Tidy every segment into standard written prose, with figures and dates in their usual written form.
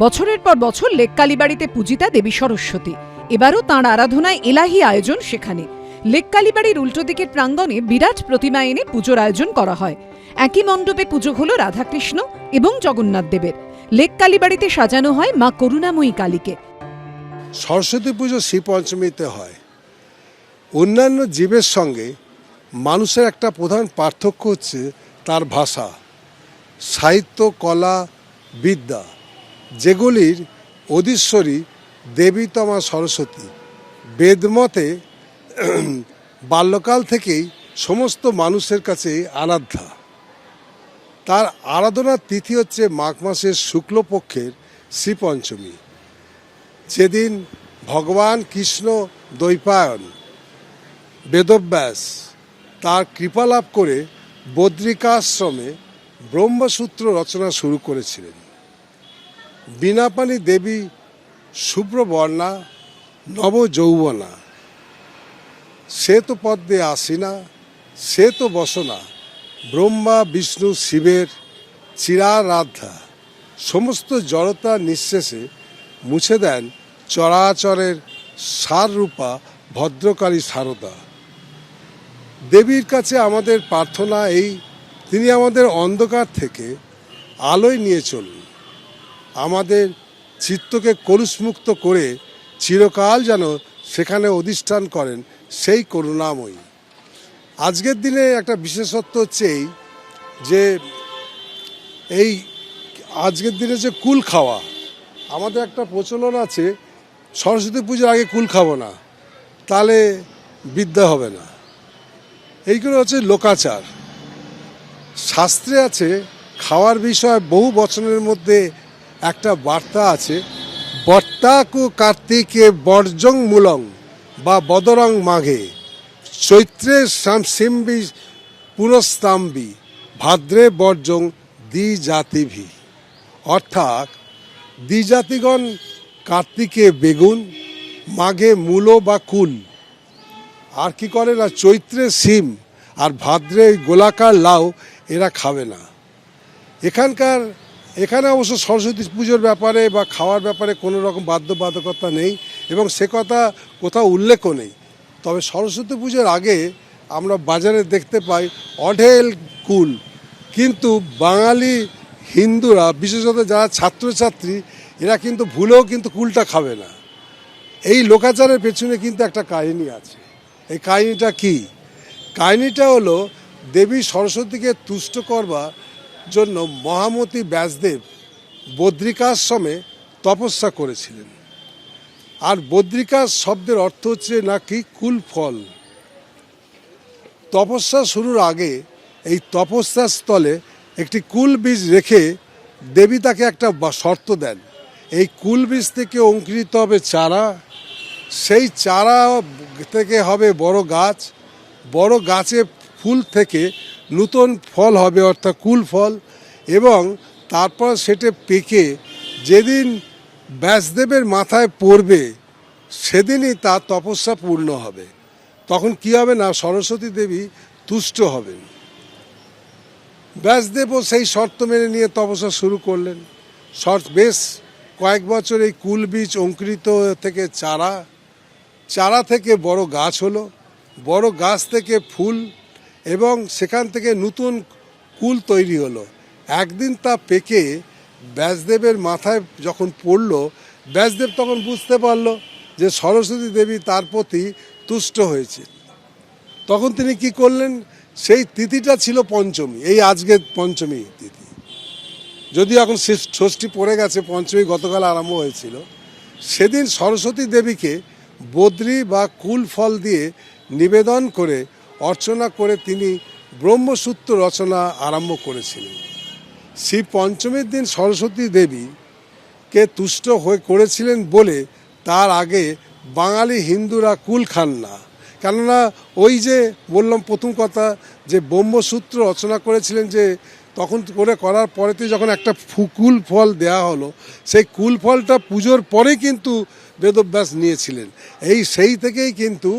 বছরের পর বছর লেক কালীবাড়িতে পূজিতা দেবী সরস্বতী। এবারও তাঁর আরাধনায় এলাহি আয়োজন সেখানে। লেক কালীবাড়ির উল্টো দিকের প্রাঙ্গণে বিরাট প্রতিমা এনে পুজোর আয়োজন করা হয়। একই মণ্ডপে পুজো হল রাধাকৃষ্ণ এবং জগন্নাথ দেবের। লেক কালীবাড়িতে সাজানো হয় মা করুণাময়ী কালীকে। সরস্বতী পুজো শ্রী পঞ্চমীতে হয়। অন্যান্য জীবের সঙ্গে মানুষের একটা প্রধান পার্থক্য হচ্ছে তার ভাষা, সাহিত্য, কলা, বিদ্যা, যেগুলির অধীশ্বরী দেবী তমা সরস্বতী। বেদমতে বাল্যকাল থেকেই সমস্ত মানুষের কাছে আরাধ্যা। তার আরাধনার তিথি হচ্ছে মাঘ মাসের শুক্লপক্ষের শ্রীপঞ্চমী, যেদিন ভগবান কৃষ্ণ দ্বৈপায়ন বেদব্যাস তার কৃপা লাভ করে বদ্রিকাশ্রমে ব্রহ্মসূত্র রচনা শুরু করেছিলেন। বীণাপাণি দেবী শুভ্রবর্ণা নব যৌবনা, সে তো পদ্মে আসিনা, সে তো বসনা, ব্রহ্মা বিষ্ণু শিবের চিরারাধ্যা। সমস্ত জড়তা নিঃশেষে মুছে দেন চরাচরের সাররূপা ভদ্রকালী সারদা। দেবীর কাছে আমাদের প্রার্থনা এই, তিনি আমাদের অন্ধকার থেকে আলোয় নিয়ে চলুন, আমাদের চিত্তকে কলুষমুক্ত করে চিরকাল যেন সেখানে অধিষ্ঠান করেন সেই করুণাময়ী। আজকের দিনে একটা বিশেষত্ব হচ্ছে এই যে আজকের দিনে যে কুল খাওয়া, আমাদের একটা প্রচলন আছে, সরস্বতী পুজোর আগে কুল খাবো না, তাহলে বিদ্যা হবে না। এইগুলো হচ্ছে লোকাচার। শাস্ত্রে আছে খাওয়ার বিষয়ে বহু বচনের মধ্যে একটা বার্তা আছে, বট্টাকু কার্তিকে বর্জং মূলং বা বদরং মাঘে, চৈত্রে সিম্বি পুনস্তাম্বি, ভাদ্রে বর্জং দ্বিজাতিভি। অর্থাৎ দ্বিজাতিগণ কার্তিকে বেগুন, মাঘে মূলো বা কুল, আর কি করে না চৈত্রে সিম আর ভাদ্রে গোলাকার লাউ এরা খাবে না। এখানে অবশ্য সরস্বতী পুজোর ব্যাপারে বা খাওয়ার ব্যাপারে কোনো রকম বাধ্যবাধকতা নেই এবং সে কথা কোথাও উল্লেখও নেই। তবে সরস্বতী পুজোর আগে আমরা বাজারে দেখতে পাই অঢেল কুল, কিন্তু বাঙালি হিন্দুরা, বিশেষত যারা ছাত্রছাত্রী, এরা কিন্তু ভুলেও কিন্তু কুলটা খাবে না। এই লোকাচারের পেছনে কিন্তু একটা কাহিনী আছে। এই কাহিনীটা কি? কাহিনীটা হলো দেবী সরস্বতীকে তুষ্ট করবার জন্য মহামতি ব্যাসদেব বদ্রিকাশ্রমে তপস্যা করেছিলেন। আর বদ্রিকাশ শব্দের অর্থ হচ্ছে নাকি কুল ফল। তপস্যা শুরুর আগে এই তপস্যার স্থলে একটি কুল বীজ রেখে দেবী তাকে একটা শর্ত দেন, এই কুল বীজ থেকে অঙ্কুরিত হবে চারা, সেই চারা থেকে হবে বড় গাছ, বড় গাছে ফুল থেকে নূতন ফল হবে অর্থাৎ কুল ফল, এবং তারপর সেটা পেকে যেদিন ব্যাসদেবের মাথায় পড়বে সেদিনই তার তপস্যা পূর্ণ হবে। তখন কি হবে না, সরস্বতী দেবী তুষ্ট হবেন। ব্যাসদেবও সেই শর্ত মেনে নিয়ে তপস্যা শুরু করলেন। বেশ কয়েক বছর এই কুল বীজ অঙ্কুরিত থেকে চারা থেকে বড় গাছ হলো, বড় গাছ থেকে ফুল, এবং সেখান থেকে নতুন কুল তৈরি হলো। একদিন তা পেকে ব্যাসদেবের মাথায় যখন পড়ল, ব্যাসদেব তখন বুঝতে পারল যে সরস্বতী দেবী তার প্রতি তুষ্ট হয়েছে। তখন তিনি কি করলেন, সেই তিথিটা ছিল পঞ্চমী, এই আজকের পঞ্চমী তিথি, যদিও এখন ষষ্ঠী পড়ে গেছে, পঞ্চমী গতকাল আরম্ভ হয়েছিল। সেদিন সরস্বতী দেবীকে বদ্রি বা কুল ফল দিয়ে নিবেদন করে অর্চনা করে তিনি ব্রহ্মসূত্র রচনা আরম্ভ করেছিলেন। শ্রী পঞ্চমীর দিন সরস্বতী দেবীকে তুষ্ট হয়ে করেছিলেন বলে তার আগে বাঙালি হিন্দুরা কুল খান না। কেননা ওই যে বললাম প্রথম কথা, যে ব্রহ্মসূত্র রচনা করেছিলেন, যে তখন করার পরেতে যখন একটা কুল ফল দেয়া হলো, সেই কুল ফলটা পুজোর পরে কিন্তু বেদব্যাস নিয়েছিলেন। সেই থেকেই কিন্তু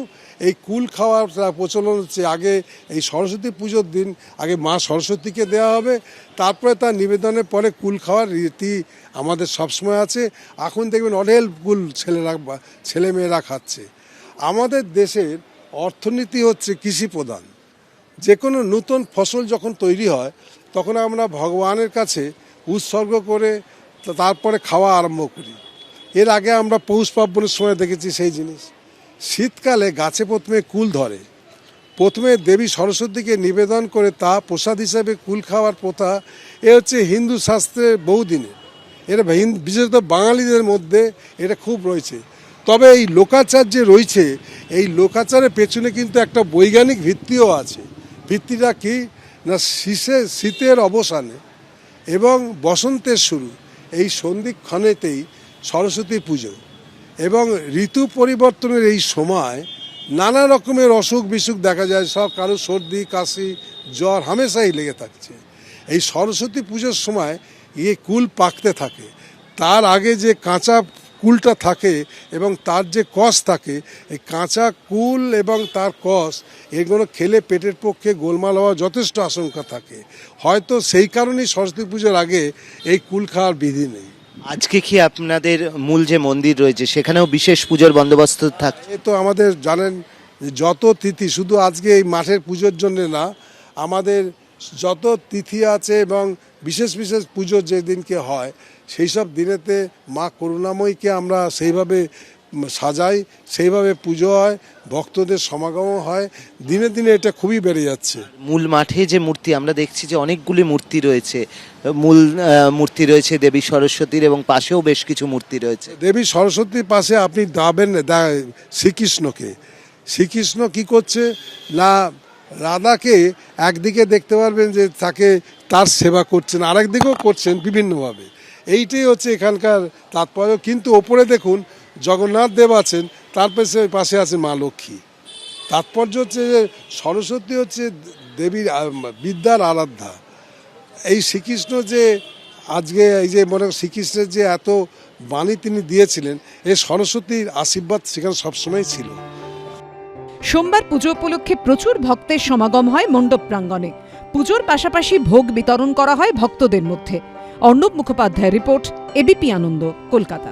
এই কুল খাওয়ার প্রচলন হচ্ছে। আগে এই সরস্বতী পুজোর দিন আগে মা সরস্বতীকে দেওয়া হবে, তারপরে তার নিবেদনের পরে কুল খাওয়ার রীতি আমাদের সবসময় আছে। এখন দেখবেন অঢেল কুল ছেলেমেয়েরা খাচ্ছে। আমাদের দেশের অর্থনীতি হচ্ছে কৃষি প্রধান। যে কোনো নতুন ফসল যখন তৈরি হয় তখন আমরা ভগবানের কাছে উৎসর্গ করে তারপরে খাওয়া আরম্ভ করি। এর আগে আমরা পৌষ পার্বণের সময় দেখেছি সেই জিনিস। শীতকালে গাছে প্রথমে কুল ধরে, প্রথমে দেবী সরস্বতীকে নিবেদন করে তা প্রসাদ হিসেবে কুল খাওয়ার প্রথা এ হচ্ছে হিন্দু শাস্ত্রের বহুদিনের। এটা বিশেষত বাঙালিদের মধ্যে এটা খুব রয়েছে। তবে এই লোকাচার যে রয়েছে, এই লোকাচারের পেছনে কিন্তু একটা বৈজ্ঞানিক ভিত্তিও আছে। ভিত্তিটা কি না, শীতের অবসানে এবং বসন্তের শুরু এই সন্ধিক্ষণেতেই সরস্বতী পুজো, এবং ঋতু পরিবর্তনের এই সময় নানা রকমের অসুখ বিসুখ দেখা যায়। সব কারো সর্দি কাশি জ্বর হামেশাই লেগে থাকছে। এই সরস্বতী পুজোর সময় কুল পাকতে থাকে। তার আগে যে কাঁচা কুলটা থাকে এবং তার যে কষ থাকে, এই কাঁচা কুল এবং তার কষ এগুলো খেলে পেটের পক্ষে গোলমাল হওয়ার যথেষ্ট আশঙ্কা থাকে। হয়তো সেই কারণেই সরস্বতী পুজোর আগে এই কুল খাওয়ার বিধি নেই। আজকে কি আপনাদের মূল যে মন্দির রয়েছে সেখানেও বিশেষ পুজোর বন্দোবস্ত থাকে? এ তো আমাদের জানেন যত তিথি, শুধু আজকে এই মাঠের পুজোর জন্য না, আমাদের যত তিথি আছে এবং বিশেষ বিশেষ পুজো যেদিনকে হয় সেই সব দিনেতে মা করুণাময়ীকে আমরা সেইভাবে সাজাই, সেইভাবে পুজো হয়, ভক্তদের সমাগমও হয়। দিনে দিনে এটা খুবই বেড়ে যাচ্ছে। মূল মাঠে যে মূর্তি আমরা দেখছি যে অনেকগুলি মূর্তি রয়েছে, মূল মূর্তি রয়েছে দেবী সরস্বতীর এবং পাশেও বেশ কিছু মূর্তি রয়েছে। দেবী সরস্বতীর পাশে আপনি শ্রীকৃষ্ণকে, শ্রীকৃষ্ণ কি করছে না, রাধাকে একদিকে দেখতে পারবেন যে তাকে তার সেবা করছেন, আরেক দিকেও করছেন বিভিন্নভাবে। এইটাই হচ্ছে এখানকার তাৎপর্য। কিন্তু ওপরে দেখুন জগন্নাথ দেব আছেন, তার পাশে আছে মা লক্ষ্মী। তাৎপর্য হচ্ছে যে সরস্বতী হচ্ছে দেবীর বিদ্যার আরাধ্যা। এই শ্রীকৃষ্ণ যে আজকে এই যে মনে শ্রীকৃষ্ণের যে এত বাণী তিনি দিয়েছিলেন, এই সরস্বতীর আশীর্বাদ সেখানে সবসময় ছিল। সোমবার পুজো উপলক্ষে প্রচুর ভক্তের সমাগম হয় মণ্ডপ প্রাঙ্গণে। পুজোর পাশাপাশি ভোগ বিতরণ করা হয় ভক্তদের মধ্যে। অর্ণব মুখোপাধ্যায়ের রিপোর্ট, এবিপি আনন্দ, কলকাতা।